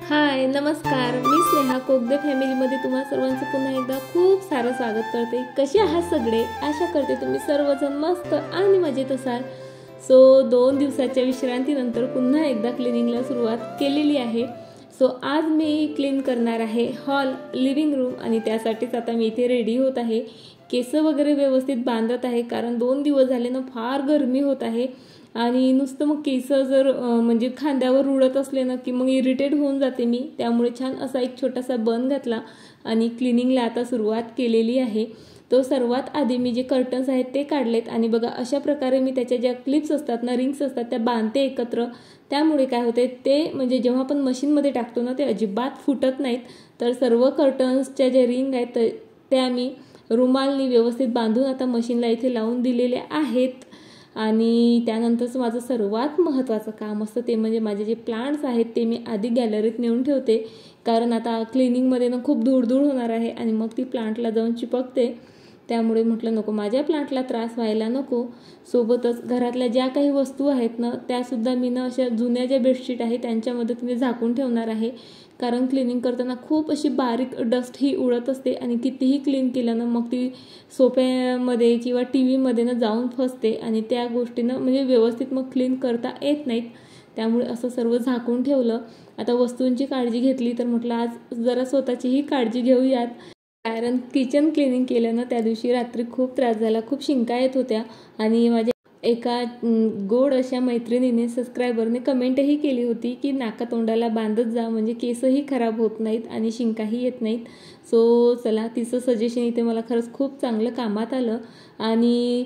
हाय नमस्कार, मी स्नेहा कोगदे फॅमिलीमध्ये तुम्हा सर्वांचं पुन्हा एकदा खूप सारं स्वागत करते। कसे आहात सगळे? आशा करते तुम्ही सर्वजण मस्त आणि मजेत असाल। 2 दिवसाच्या विश्रांतीनंतर पुन्हा एकदा क्लिनिंगला सुरुवात केलेली आहे। आज मी क्लीन करणार आहे हॉल, लिव्हिंग रूम आणि त्यासाठीच आता मी इथे रेडी होत आहे। केस वगैरे व्यवस्थित बांधत आहे कारण 2 दिवस झाले ना फार गरमी होत आहे आणि नुसतं मग केस जर म्हणजे खांद्यावर उडत असले ना की मग इरिटेट होऊन जाते मी। त्यामुळे छान असा एक छोटासा बन घातला आणि क्लिनिंगला आता सुरुवात केलेली आहे। सर्वात आधी मी जे कर्टन्स आहेत ते काढलेत आणि बघा अशा प्रकारे मी त्याच्या ज्या क्लिप्स असतात ना, रिंग्स असतात त्या बांधते एकत्र। त्यामुळे काय होते ते म्हणजे जेव्हा आपण मशीनमध्ये टाकतो ना ते अजिबात फुटत नाहीत। तर सर्व कर्टन्सच्या ज्या रिंग आहेत त्या मी रुमालनी व्यवस्थित बांधून आता मशीनला इथे लावून दिलेले आहेत। आणि त्यानंतरच माझं सर्वात महत्त्वाचं काम असतं ते म्हणजे माझे जे प्लांट्स आहेत ते मी आधी गॅलरीत नेऊन ठेवते कारण आता क्लिनिंगमध्ये ना खूप धूळ होणार आहे आणि मग ती प्लांटला जाऊन चिपकते। त्यामुळे म्हटलं नको माझ्या प्लांटला त्रास व्हायला नको। सोबतच घरातल्या ज्या काही वस्तू आहेत ना त्यासुद्धा मी ना अशा जुन्या ज्या बेडशीट आहेत त्यांच्या मदतीने झाकून ठेवणार आहे कारण क्लिनिंग करताना खूप अशी बारीक डस्ट ही उडत असते आणि कितीही क्लीन केलं ना मग ती सोफ्यामध्ये किंवा टीव्हीमध्ये ना जाऊन फसते आणि त्या गोष्टीनं म्हणजे व्यवस्थित मग क्लीन करता येत नाहीत। त्यामुळे असं सर्व झाकून ठेवलं। आता वस्तूंची काळजी घेतली तर म्हटलं आज जरा स्वतःचीही काळजी घेऊयात कारण किचन क्लिनिंग केलं ना त्या दिवशी रात्री खूप त्रास झाला, खूप शिंका येत होत्या आणि माझ्या एका गोड अशा मैत्रिणीने सबस्क्रायबरने कमेंटही केली होती की नाकातोंडाला बांधत जा म्हणजे केसही खराब होत नाहीत आणि शिंकाही येत नाहीत। चला तिचं सजेशन इथे मला खरंच खूप चांगलं कामात आलं। आणि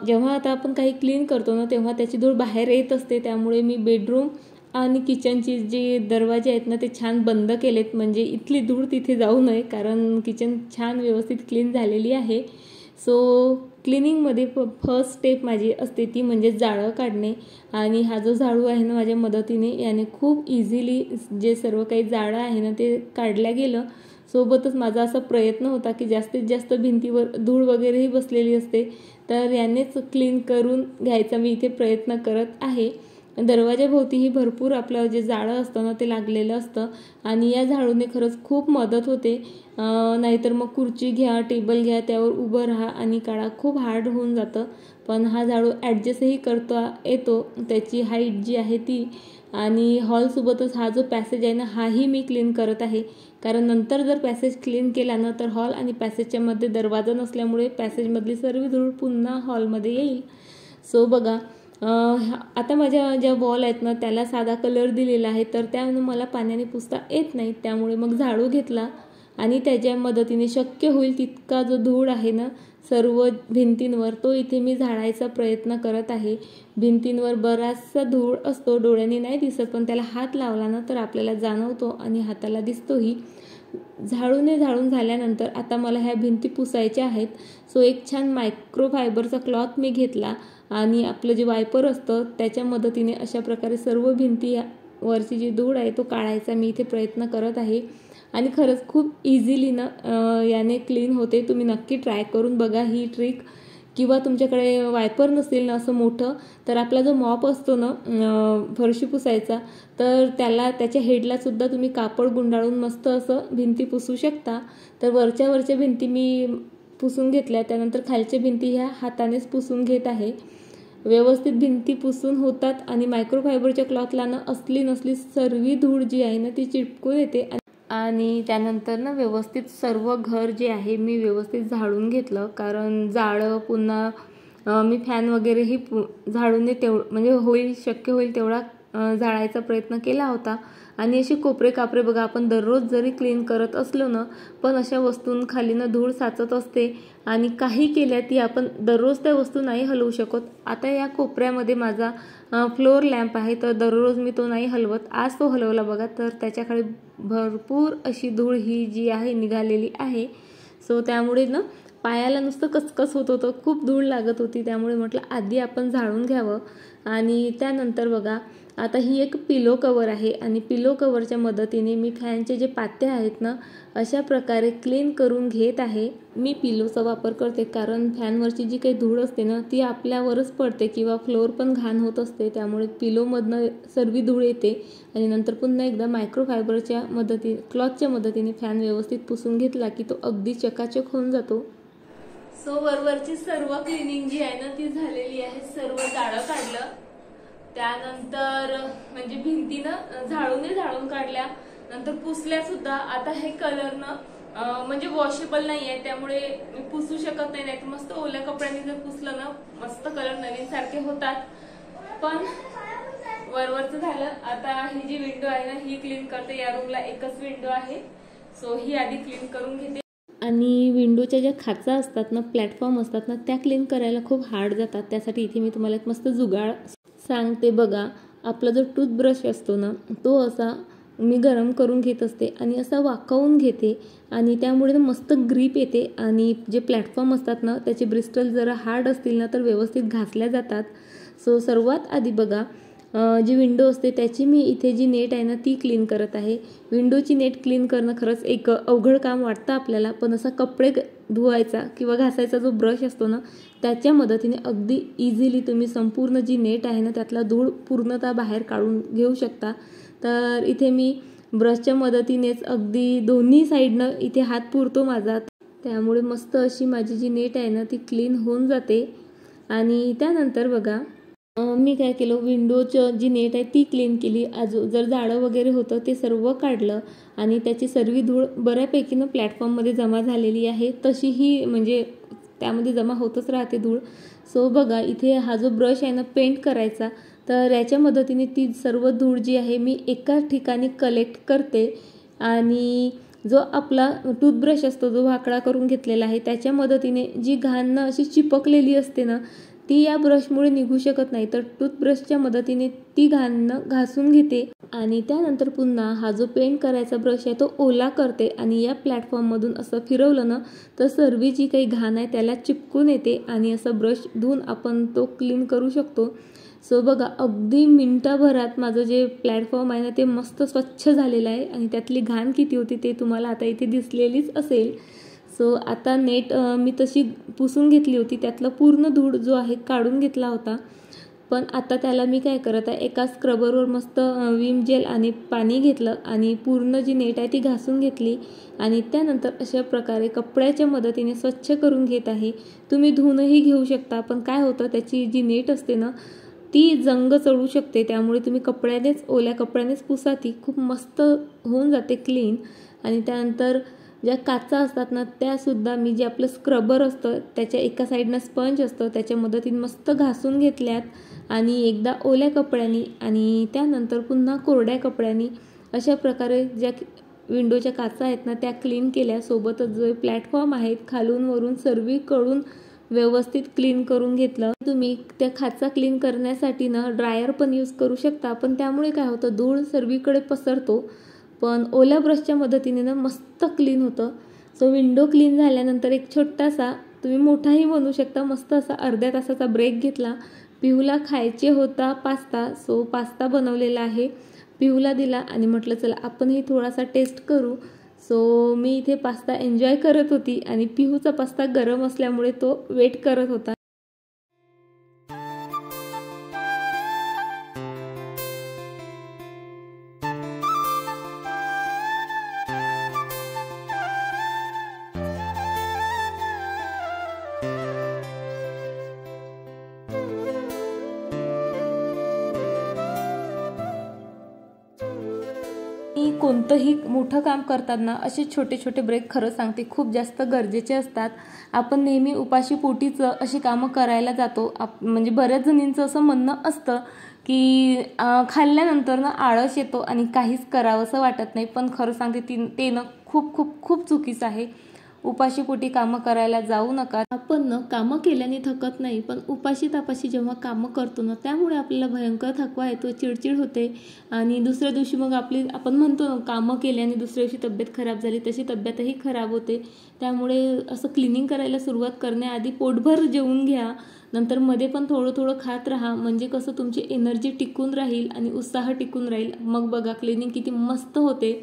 जेव्हा आता आपण काही क्लीन करतो ना तेव्हा त्याची धूळ बाहेर येत असते। त्यामुळे मी बेडरूम आणि किचनची जे दरवाजे आहेत ना ते छान बंद केलेत म्हणजे इथली धूळ तिथे जाऊ नये कारण किचन छान व्यवस्थित क्लीन झालेली आहे। क्लिनिंगमध्ये फर्स्ट स्टेप माझी असते ती म्हणजे जाळं काढणे आणि हा जो झाडू आहे ना माझ्या मदतीने याने खूप इझिली जे सर्व काही जाळं आहे ना ते काढल्या गेलं। सोबतच माझा असा प्रयत्न होता की जास्तीत जास्त भिंतीवर धूळ वगैरेही बसलेली असते तर यानेच क्लीन करून घ्यायचा मी इथे प्रयत्न करत आहे। दरवाजाभोवतीही भरपूर आपलं जे जाळं असतं ना ते लागलेलं असतं आणि या झाडूने खरंच खूप मदत होते। नाहीतर मग खुर्ची घ्या, टेबल घ्या, त्यावर उभं राहा आणि काढा, खूप हार्ड होऊन जातं। पण हा झाडू ॲडजस्टही करता येतो, त्याची हाईट जी आहे ती। आणि हॉलसोबतच हा जो पॅसेज आहे ना हाही मी क्लीन करत आहे कारण नंतर जर पॅसेज क्लीन केला ना तर हॉल आणि पॅसेजच्या मध्ये दरवाजा नसल्यामुळे पॅसेजमधली सर्व धूळ पुन्हा हॉलमध्ये येईल। बघा आता माझ्या ज्या वॉल आहेत ना त्याला साधा कलर दिलेला आहे तर त्यामुळे मला पाण्याने पुसता येत नाही। त्यामुळे मग झाडू घेतला आणि त्याच्या मदतीने शक्य होईल तितका जो धूळ आहे ना सर्व भिंतींवर तो इथे मी झाडायचा प्रयत्न करत आहे। भिंतींवर बराचसा धूळ असतो, डोळ्यांनी नाही दिसत पण त्याला हात लावला ना तर आपल्याला जाणवतो आणि हाताला दिसतोही। झाडूने झाडून झाल्यानंतर आता मला ह्या भिंती पुसायच्या आहेत। एक छान मायक्रोफायबरचा क्लॉथ मी घेतला आणि आपलं जे वायपर असतं त्याच्या मदतीने अशा प्रकारे सर्व भिंती वरची जी धूळ आहे तो काढायचा मी इथे प्रयत्न करत आहे आणि खरंच खूप इझिली ना याने क्लीन होते। तुम्ही नक्की ट्राय करून बघा ही ट्रिक। किंवा तुमच्याकडे वायपर नसेल ना असं मोठं तर आपला जो मॉप असतो ना फरशी पुसायचा तर त्याच्या हेडला सुद्धा तुम्ही कापड गुंडाळून मस्त असं भिंती पुसू शकता। तर वरच्या भिंती मी पुसून घेतल्या, त्यानंतर खालच्या भिंती ह्या हातानेच पुसून घेत आहे। व्यवस्थित भिंती पुसून होतात आणि मायक्रोफायबरच्या क्लॉथला ना असली नसली सर्व धूळ जी आहे ना ती चिटकून येते आणि त्यानंतर ना व्यवस्थित सर्व घर जे आहे मी व्यवस्थित झाडून घेतलं कारण जाळं पुन्हा मी फॅन वगैरेही झाडूने म्हणजे शक्य होईल तेवढा जाळायचा प्रयत्न केला होता। आणि असे कोपरे कापरे बघा आपण दररोज जरी क्लीन करत असलो ना पण अशा वस्तूंखाली ना धूळ साचत असते आणि काही केल्या ती आपण दररोज त्या वस्तू नाही हलवू शकत। आता या कोपऱ्यामध्ये माझा फ्लोर लॅम्प आहे तर दररोज मी तो नाही हलवत, आज तो हलवला बघा तर त्याच्याखाली भरपूर अशी धूळ ही जी आहे निघालेली आहे। त्यामुळे ना पायाला नुसतं कचकच होत होतं, खूप धूळ लागत होती. त्यामुळे म्हटलं आधी आपण झाडून घ्यावं. आणि त्यानंतर बघा आता ही एक पिलो कवर आहे आणि पिलो कवरच्या मदतीने मी फॅनचे जे पाते आहेत ना अशा प्रकारे क्लीन करून घेत आहे. मी पिलोचा वापर करते कारण फॅनवरची जी काही धूळ असते ना ती आपल्यावरच पडते किंवा फ्लोअर पण घाण होत असते. त्यामुळे पिलोमधनं सर्व धूळ येते आणि नंतर पुन्हा एकदा मायक्रोफायबरच्या क्लॉथच्या मदतीने फॅन व्यवस्थित पुसून घेतला की तो अगदी चकाचक होऊन जातो. सो वरवरची सर्व क्लिनिंग जी आहे ना ती झालेली आहे. सर्व जाळं काढलं, त्यानंतर म्हणजे भिंतीनं झाडून काढल्या, नंतर पुसल्या सुद्धा. आता हे कलरनं म्हणजे वॉशेबल नाही आहे त्यामुळे मी पुसू शकत नाही, तर मस्त ओल्या कपड्यांनी जर पुसलं ना मस्त कलर नवीन सारखे होतात. पण वरवरचं झालं. आता ही जी विंडो आहे ना ही क्लीन करते. या रूमला एकच विंडो आहे, सो ही आधी क्लीन करून घेते. आणि विंडोच्या ज्या खाचा असतात ना, प्लॅटफॉर्म असतात ना, त्या क्लीन करायला खूप हार्ड जातात. त्यासाठी इथे मी तुम्हाला एक मस्त जुगाड सांगते बघा. आपला जो टूथब्रश असतो ना तो असा मी गरम करून घेत असते आणि असा वाकवून घेते आणि त्यामुळे मस्त ग्रीप येते आणि जे प्लॅटफॉर्म असतात ना त्याचे ब्रिस्टल जरा हार्ड असतील ना तर व्यवस्थित घासल्या जातात. सो सर्वात आधी बघा जी विंडो असते त्याची मी इथे जी नेट आहे ना ती क्लीन करत आहे. विंडोची नेट क्लीन करणं खरंच एक अवघड काम वाटतं आपल्याला, पण असा कपडे धुवायचा किंवा घासायचा जो ब्रश असतो ना त्याच्या मदतीने अगदी इझिली तुम्ही संपूर्ण जी नेट आहे ना त्यातला धूळ पूर्णतः बाहेर काढून घेऊ शकता. तर इथे मी ब्रशच्या मदतीनेच अगदी दोन्ही साईडनं इथे हात पुरतो माझा, त्यामुळे मस्त अशी माझी जी नेट आहे ना ती क्लीन होऊन जाते. आणि त्यानंतर बघा मी काय केलं, विंडोचं जी नेट आहे ती क्लीन केली. जर जाळं वगैरे होतं ते सर्व काढलं आणि त्याची सर्व धूळ बऱ्यापैकी ना प्लॅटफॉर्ममध्ये जमा झालेली आहे. तशीही म्हणजे त्यामध्ये जमा होतच राहते धूळ. सो बघा इथे हा जो ब्रश आहे ना पेंट करायचा, तर याच्या मदतीने ती सर्व धूळ जी आहे मी एका ठिकाणी कलेक्ट करते आणि जो आपला टूथब्रश असतो जो वाकडा करून घेतलेला आहे त्याच्या मदतीने जी घाण अशी चिपकलेली असते ना ती या ब्रशमुळे निघू शकत नाही, तर टूथब्रशच्या मदतीने ती घाण घासून घेते. आणि त्यानंतर पुन्हा हा जो पेंट करायचा ब्रश आहे तो ओला करते आणि या प्लॅटफॉर्ममधून असं फिरवलं ना तर सर्व जी काही घाण आहे त्याला चिपकून येते आणि असं ब्रश धुवून आपण तो क्लीन करू शकतो. सो बघा अगदी मिनिटाभरात माझं जे प्लॅटफॉर्म आहे ना ते मस्त स्वच्छ झालेलं आहे आणि त्यातली घाण किती होती ते तुम्हाला आता इथे दिसलेलीच असेल. सो आता नेट मी तशी पुसून घेतली होती, त्यातला पूर्ण धूळ जो आहे काढून घेतला होता. पण आता त्याला मी काय करत आहे, एका स्क्रबरवर मस्त विम जेल आणि पाणी घेतलं आणि पूर्ण जी नेट आहे ती घासून घेतली आणि त्यानंतर अशा प्रकारे कपड्याच्या मदतीने स्वच्छ करून घेत आहे. तुम्ही धुवूनही घेऊ शकता, पण काय होतं त्याची जी नेट असते ना ती जंग चढू शकते, त्यामुळे तुम्ही ओल्या कपड्यानेच पुसा, ती खूप मस्त होऊन जाते क्लीन. आणि त्यानंतर ज्या काचा असतात ना त्यासुद्धा मी जे आपलं स्क्रबर असतं त्याच्या एका साईडनं स्पंज असतं त्याच्या मदतीने मस्त घासून घेतल्यात आणि एकदा ओल्या कपड्यांनी आणि त्यानंतर पुन्हा कोरड्या कपड्यांनी अशा प्रकारे ज्या विंडोच्या काचा आहेत ना त्या क्लीन केल्या. सोबतच जो प्लॅटफॉर्म आहेत खालून वरून सर्वीकडून व्यवस्थित क्लीन करून घेतलं. तुम्ही त्या खाचा क्लीन करण्यासाठी ना ड्रायर पण यूज करू शकता, पण त्यामुळे काय होतं धूळ सर्वीकडे पसरतो, पण ओल्या ब्रशच्या मदतीने ना मस्त क्लीन होतं. सो विंडो क्लीन झाल्यानंतर एक छोटासा तुम्ही मोठाही बनवू शकता, मस्त असा अर्ध्या तासाचा ब्रेक घेतला. पिहूला खायचे होता पास्ता, सो पास्ता बनवलेला आहे, पिहूला दिला आणि म्हटलं चला आपणही थोडासा टेस्ट करू. सो मी इथे पास्ता एन्जॉय करत होती आणि पिहूचा पास्ता गरम असल्यामुळे तो वेट करत होता. कोणतंही मोठं काम करताना असे छोटे छोटे ब्रेक खरं सांगते खूप जास्त गरजेचे असतात. आपण नेहमी उपाशी पोटीच अशी कामं करायला जातो. म्हणजे बऱ्याच जणींचं असं म्हणणं असतं की खाल्ल्यानंतर ना आळस येतो आणि काहीच करावंसं वाटत नाही, पण खरं सांगते ते ना खूप खूप खूप चुकीचं आहे. उपाशी पोटी कामं करायला जाऊ नका. आपण ना कामं केल्याने थकत नाही, पण उपाशी तापाशी जेव्हा कामं करतो ना त्यामुळे आपल्याला भयंकर थकवा येतो, चिडचिड होते आणि दुसऱ्या दिवशी मग आपण म्हणतो ना कामं केल्याने दुसऱ्या दिवशी तब्येत खराब झाली, तशी तब्येतही खराब होते. त्यामुळे असं क्लिनिंग करायला सुरुवात करण्याआधी पोटभर जेवून घ्या, नंतर मध्ये पण थोडं थोडं खात राहा, म्हणजे कसं तुमची एनर्जी टिकून राहील आणि उत्साह टिकून राहील. मग बघा क्लिनिंग किती मस्त होते.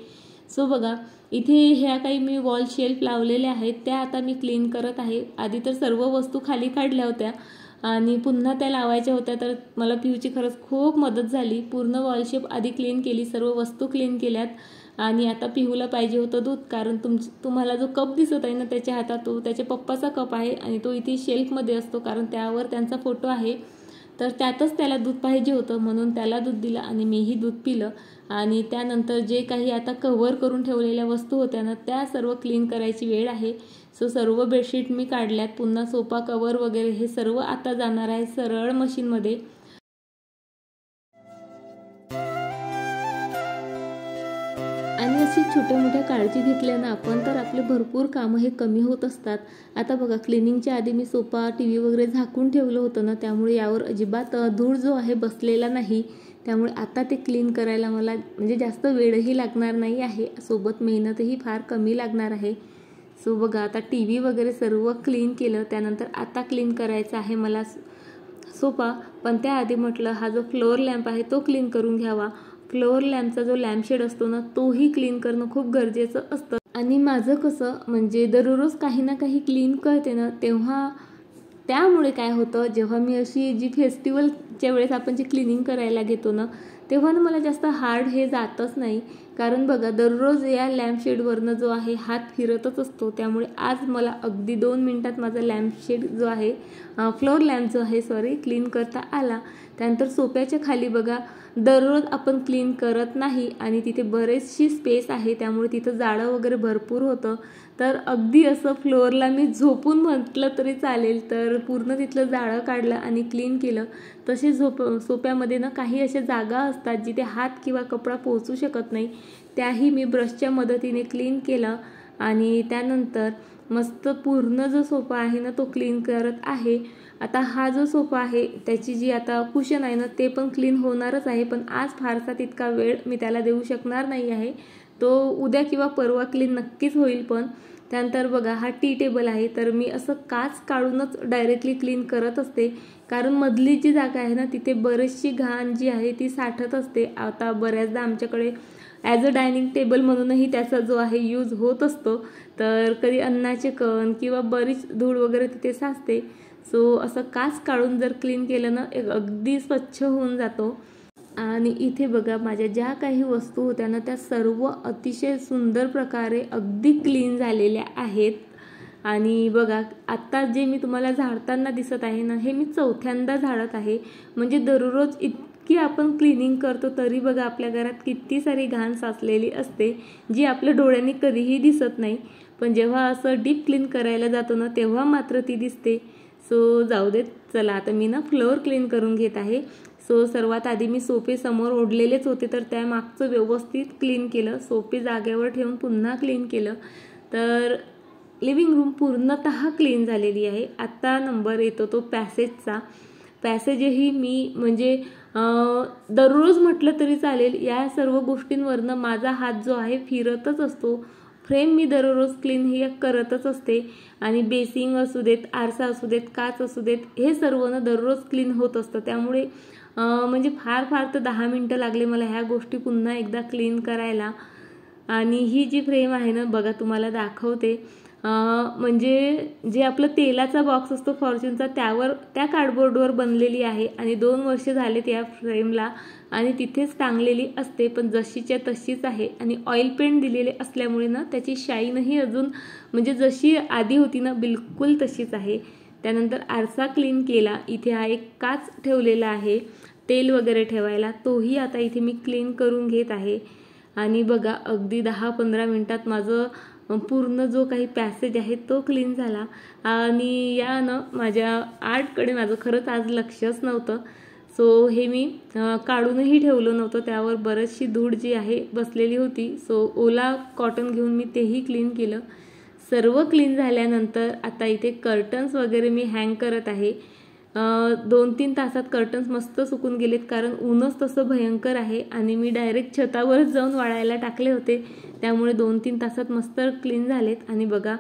सो बघा इथे ह्या काही मी वॉल शेल्फ लावलेल्या आहेत, त्या आता मी क्लीन करत आहे. आधी तर सर्व वस्तू खाली काढल्या होत्या आणि पुन्हा त्या लावायच्या होत्या, तर मला पिऊची खरंच खूप मदत झाली. पूर्ण वॉल शेल्फ आधी क्लीन केली, सर्व वस्तू क्लीन केल्यात आणि आता पिहूला पाहिजे होतं दूध, कारण तुम्हाला जो कप दिसत आहे ना त्याच्या हातात तो त्याच्या पप्पाचा कप आहे आणि तो इथे शेल्फमध्ये असतो, कारण त्यावर त्यांचा फोटो आहे. तर त्यातच त्याला दूध पाहिजे होतं, म्हणून त्याला दूध दिलं आणि मीही दूध पिलं. आणि त्यानंतर जे काही आता कव्हर करून ठेवलेल्या वस्तू होत्या ना त्या सर्व क्लीन करायची वेळ आहे. सो सर्व बेडशीट मी काढल्यात, पुन्हा सोफा कव्हर वगैरे हे सर्व आता जाणार आहे सरळ मशीनमध्ये. आणि अशी छोट्या मोठ्या काळजी घेतल्यानं आपण तर आपले भरपूर कामं हे कमी होत असतात. आता बघा क्लिनिंगच्या आधी मी सोफा टी व्ही वगैरे झाकून ठेवलं होतं ना, त्यामुळे यावर अजिबात धूळ जो आहे बसलेला नाही. त्यामुळे आता ते क्लीन करायला मला म्हणजे जास्त वेळही लागणार नाही आहे, सोबत मेहनतही फार कमी लागणार आहे. सो बघा आता टी व्ही वगैरे सर्व क्लीन केलं. त्यानंतर आता क्लीन करायचं आहे मला सोफा, पण त्याआधी म्हटलं हा जो फ्लोअर लॅम्प आहे तो क्लीन करून घ्यावा. फ्लोअर लॅम्पचा जो लॅम्पशेड असतो ना तोही क्लीन करणं खूप गरजेचं असतं. आणि माझं कसं म्हणजे दररोज काही ना काही क्लीन करते ना, तेव्हा त्यामुळे काय होतं, जेव्हा मी अशी जी फेस्टिवलच्या वेळेस आपण जी क्लिनिंग करायला घेतो ना तेव्हा ना मला जास्त हार्ड हे जातच नाही. कारण बघा दररोज या लॅम्पशेडवरनं जो आहे हात फिरतच असतो, त्यामुळे आज मला अगदी 2 मिनिटात माझा लॅम्पशेड जो आहे फ्लोअर लॅम्प जो आहे क्लीन करता आला. त्यानंतर सोफ्याच्या खाली बघा दररोज आपण क्लीन करत नाही आणि तिथे बरेचशी स्पेस आहे, त्यामुळे तिथं जाळं वगैरे भरपूर होतं. तर अगदी असं फ्लोअरला मी झोपून म्हटलं तरी चालेल, तर पूर्ण तिथलं जाळं काढलं आणि क्लीन केलं. तसे सोफ्यामध्ये ना काही अशा जागा असतात जिथे हात किंवा कपडा पोहोचू शकत नाही, त्याही मी ब्रशच्या मदतीने क्लीन केलं. आणि त्यानंतर मस्त पूर्ण जो सोफा आहे ना तो क्लीन करत आहे. आता हा जो सोफा आहे त्याची जी आता कुशन आहे ना ते पण क्लीन होणारच आहे, पण आज फारसा तितका वेळ मी त्याला देऊ शकणार नाही आहे. तो उद्या किंवा परवा क्लीन नक्कीच होईल. पण त्यानंतर बघा हा टी टेबल आहे, तर मी असं काच काढूनच डायरेक्टली क्लीन करत असते, कारण मधली जी जागा आहे ना तिथे बरीचशी घाण जी आहे ती साठत असते. आता बऱ्याचदा आमच्याकडे ॲज अ डायनिंग टेबल म्हणूनही त्याचा जो आहे यूज होत असतो, तर कधी अन्नाचे कण किंवा बरीच धूळ वगैरे तिथे साचते. सो असं काच काढून जर क्लीन केलं ना अगदी स्वच्छ होऊन जातो. आणि इथे बघा माझ्या ज्या काही वस्तू होत्या ना त्या सर्व अतिशय सुंदर प्रकारे अगदी क्लीन झालेल्या आहेत. आणि बघा आत्ता जे मी तुम्हाला झाडताना दिसत आहे ना हे मी 4थ्यांदा झाडत आहे. म्हणजे दररोज इतकी आपण क्लिनिंग करतो तरी बघा आपल्या घरात किती सारी घाण साचलेली असते जी आपल्या डोळ्यांनी कधीही दिसत नाही, पण जेव्हा असं डीप क्लीन करायला जातो ना तेव्हा मात्र ती दिसते. सो जाऊ देत, चला आता मी ना फ्लोअर क्लीन करून घेत आहे. सो सर्वात आधी मी सोफे समोर ओढलेलेच होते, तर त्या मागचं व्यवस्थित क्लीन केलं. सोफे जागेवर ठेवून पुन्हा क्लीन केलं. तर लिव्हिंग रूम पूर्णतः क्लीन झालेली आहे. आता नंबर येतो तो पॅसेजचा. पॅसेजही मी म्हणजे दररोज म्हटलं तरी चालेल या सर्व गोष्टींवरनं माझा हात जो आहे फिरतच असतो. फ्रेम मी दररोज क्लीन हे करतच असते आणि बेसिंग असू देत, आरसा असू देत, काच असू देत, हे सर्व ना दररोज क्लीन होत असतं. त्यामुळे म्हणजे फार तर 10 मिनटं लागले मला ह्या गोष्टी पुन्हा एकदा क्लीन करायला. आणि ही जी फ्रेम आहे ना बघा तुम्हाला दाखवते, म्हणजे जे आपलं तेलाचा बॉक्स असतो फॉर्च्यूनचा त्या कार्डबोर्डवर बनलेली आहे आणि 2 वर्ष झालेत या फ्रेमला आणि तिथेच टांगलेली असते, पण जशीच्या तशीच आहे. आणि ऑइल पेंट दिलेले असल्यामुळे ना त्याची शाईनही अजून म्हणजे जशी आधी होती ना बिलकुल तशीच आहे. त्यानंतर आरसा क्लीन केला. इथे हा एक काच ठेवलेला आहे तेल वगैरे ठेवायला, तोही आता इथे मी क्लीन करून घेत आहे. आणि बघा अगदी 10-15 मिनिटात माझं पूर्ण जो काही पॅसेज आहे तो क्लीन झाला. आणि या ना माझ्या आर्टकडे माझं खरंच आज लक्षच नव्हतं. सो हे मी काढूनही ठेवलं नव्हतं, त्यावर बरीचशी धूळ जी आहे बसलेली होती. सो ओला कॉटन घेऊन मी तेही क्लीन केलं. सर्व क्लीन झाल्यानंतर आता इथे कर्टन्स वगैरे मी हँग करत आहे. 2-3 तासात कर्टन्स मस्त सुकून गेलेत, कारण ऊनच तसं भयंकर आहे आणि मी डायरेक्ट छतावरच जाऊन वाळायला टाकले होते. त्यामुळे 2-3 तासात मस्त क्लीन झालेत. आणि बघा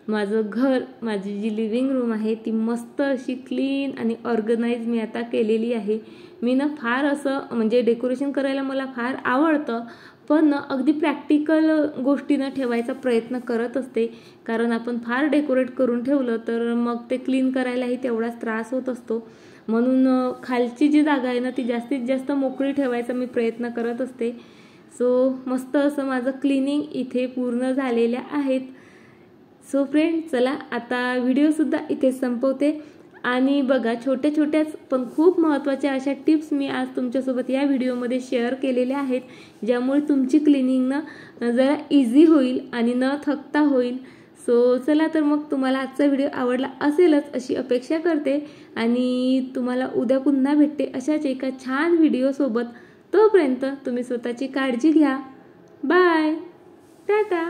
माझं घर, माझी जी लिव्हिंग रूम आहे ती मस्त अशी क्लीन आणि ऑर्गनाइज मी आता केलेली आहे. मी ना फार असं म्हणजे डेकोरेशन करायला मला फार आवडतं, पण ना अगदी प्रॅक्टिकल गोष्टी ना ठेवायचा प्रयत्न करत असते, कारण आपण फार डेकोरेट करून ठेवलं तर मग ते क्लीन करायलाही तेवढाच त्रास होत असतो. म्हणून खालची जी जागा आहे ना ती जास्तीत जास्त मोकळी ठेवायचा मी प्रयत्न करत असते. सो मस्त असं माझं क्लिनिंग इथे पूर्ण झालेल्या आहेत. सो फ्रेंड, चला आता व्हिडिओसुद्धा इथे संपवते. आणि बघा छोट्या छोट्याच पण खूप महत्त्वाच्या अशा टिप्स मी आज तुमच्यासोबत या व्हिडिओमध्ये शेअर केलेल्या आहेत, ज्यामुळे तुमची क्लिनिंग ना जरा इझी होईल आणि न थकता होईल. सो चला तर मग तुम्हाला आजचा व्हिडिओ आवडला असेलच अशी अपेक्षा करते आणि तुम्हाला उद्या पुन्हा भेटते अशाच एका छान व्हिडिओसोबत. तोपर्यंत तुम्ही स्वतःची काळजी घ्या. बाय, टाटा.